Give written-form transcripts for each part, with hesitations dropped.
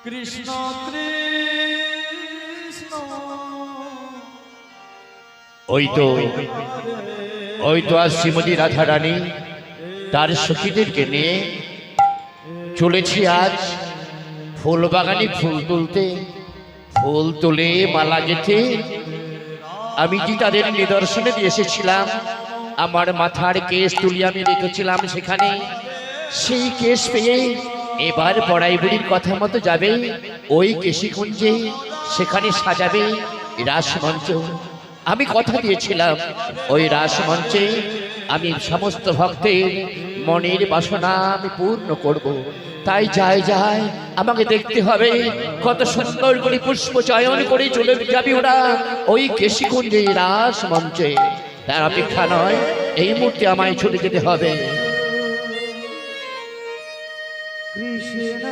কৃষ্ণ কৃষ্ণ। ওই তো আজ শ্রীমতী রাধা রানী তার সখীদেরকে নিয়ে চলেছি আজ ফুল বাগানে ফুল তুলতে। ফুল তুলে মালা গেঁথে আমি যে তাদের নিদর্শনে দিয়ে এসেছিলাম, আমার মাথার কেশ তুলি আমি রেখেছিলাম সেখানে। সেই কেশ পেয়ে এবার বড়াই বুড়ির কথা মতো যাবে ওই কেশিকুঞ্জে, সেখানে সাজাবে রাসমঞ্চ। আমি কথা দিয়েছিলাম ওই রাসমঞ্চে আমি সমস্ত ভক্তের মনের বাসনা আমি পূর্ণ করব। তাই যাই আমাকে দেখতে হবে কত সুন্দর করে পুষ্প চয়ন করে চলে যাবে ওরা ওই কেশিকুঞ্জে রাসমঞ্চে। তার অপেক্ষা নয়, এই মুহূর্তে আমায় ছুটে যেতে হবে। কৃষ্ণ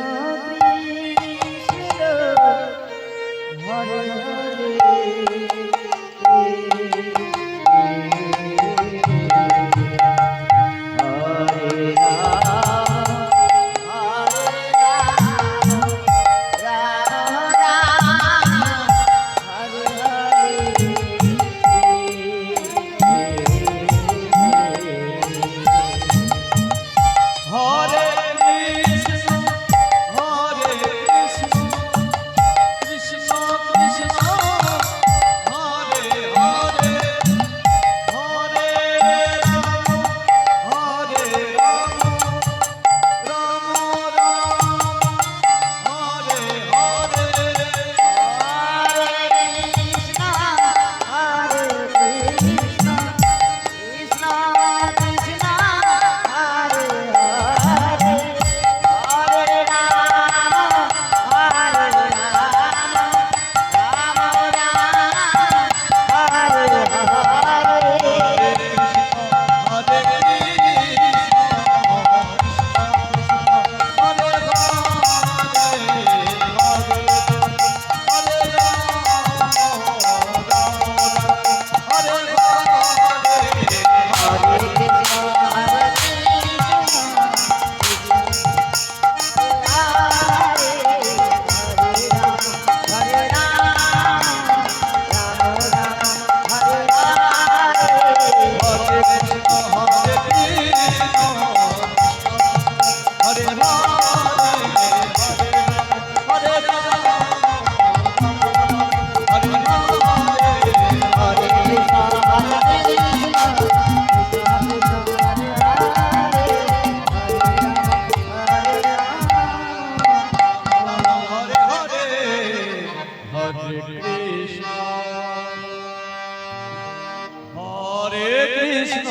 কৃষ্ণ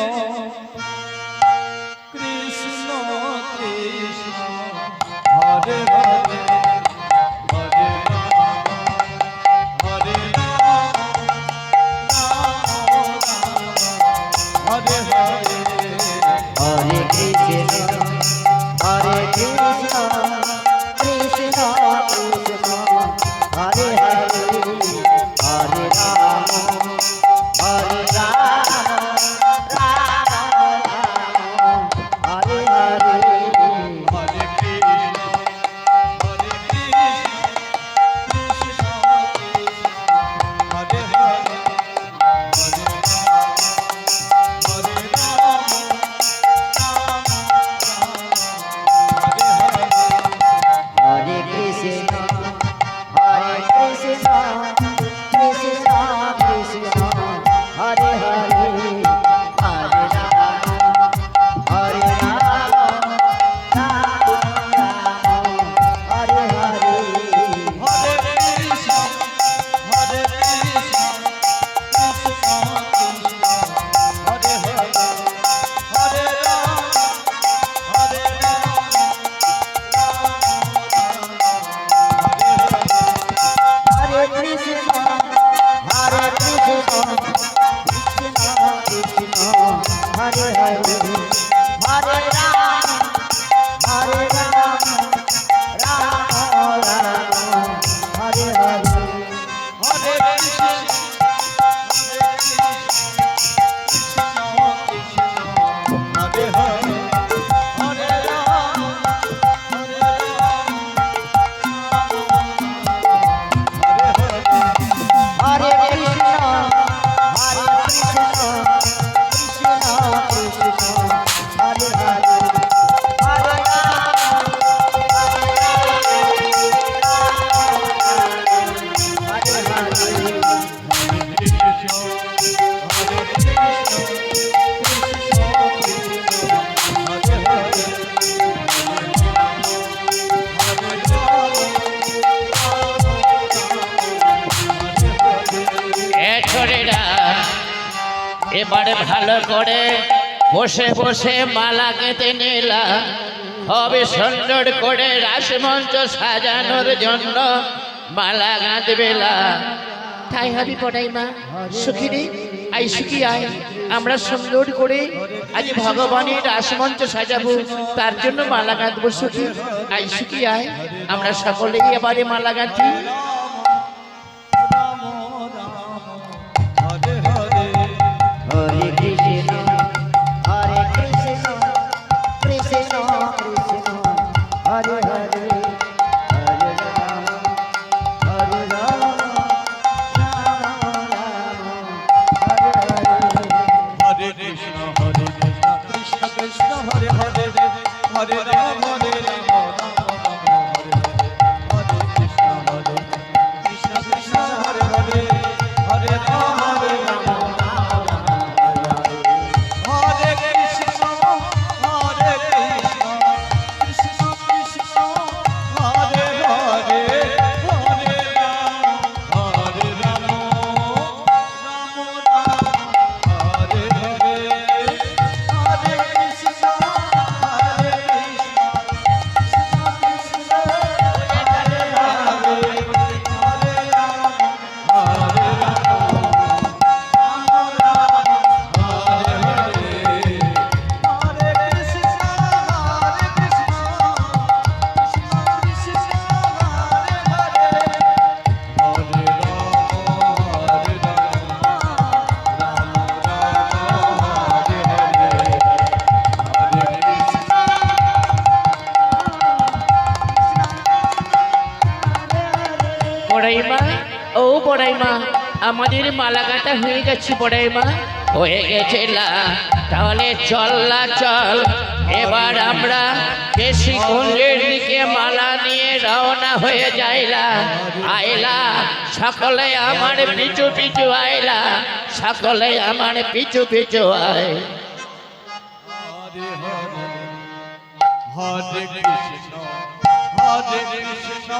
হরে হরে এবারে ভালো করে বসে বসে মালা গেঁথে নিলা, হবে সুন্দর করে রাসমঞ্চ সাজানোর জন্য মালা গাঁথবেলা। তাই হবে বড়াই মা। সুখী রে, আই সুখী আয়, আমরা সুন্দর করে আজ ভগবানের রাসমঞ্চ সাজাবো, তার জন্য মালা গাঁথবো। সুখী আই সুখী আয়, আমরা সকলেই এবারে মালা গাঁথি। হরে কৃষ্ণ হরে কৃষ্ণ কৃষ্ণ কৃষ্ণ হরে হরে হরে রাম হরে রাম রাম রাম হরে হরে। হরে কৃষ্ণ কৃষ্ণ কৃষ্ণ হরে হরে হরে রাম হরে রাম রাম রাম হরে হরে। হরে কৃষ্ণ কৃষ্ণ কৃষ্ণ হরে হরে হরে রাম হরে রাম রাম রাম হরে হরে। হরে কৃষ্ণ কৃষ্ণ কৃষ্ণ হরে হরে হরে রাম হরে রাম রাম রাম হরে হরে। হরে কৃষ্ণ হরে কৃষ্ণ কৃষ্ণ হরে হরে হরে রাম হরে রাম রাম রাম হরে হরে। হরে কৃষ্ণ কৃষ্ণ কৃষ্ণ হরে হরে হরে বড়াই মা, ও বড়াই মা, আমাদের মালা গাঁথা হয়ে গেছে। বড়াই মা হয়ে গেছে লা, তাহলে চল চল, এবার আমরা কেশিকুঞ্জের দিকে মালা নিয়ে রওনা হয়ে যাইলা। আইলা সকলে আমার পিছু পিছু আইলা, সকলে আমার পিছু পিছু আয়। হরে কৃষ্ণ হরে কৃষ্ণ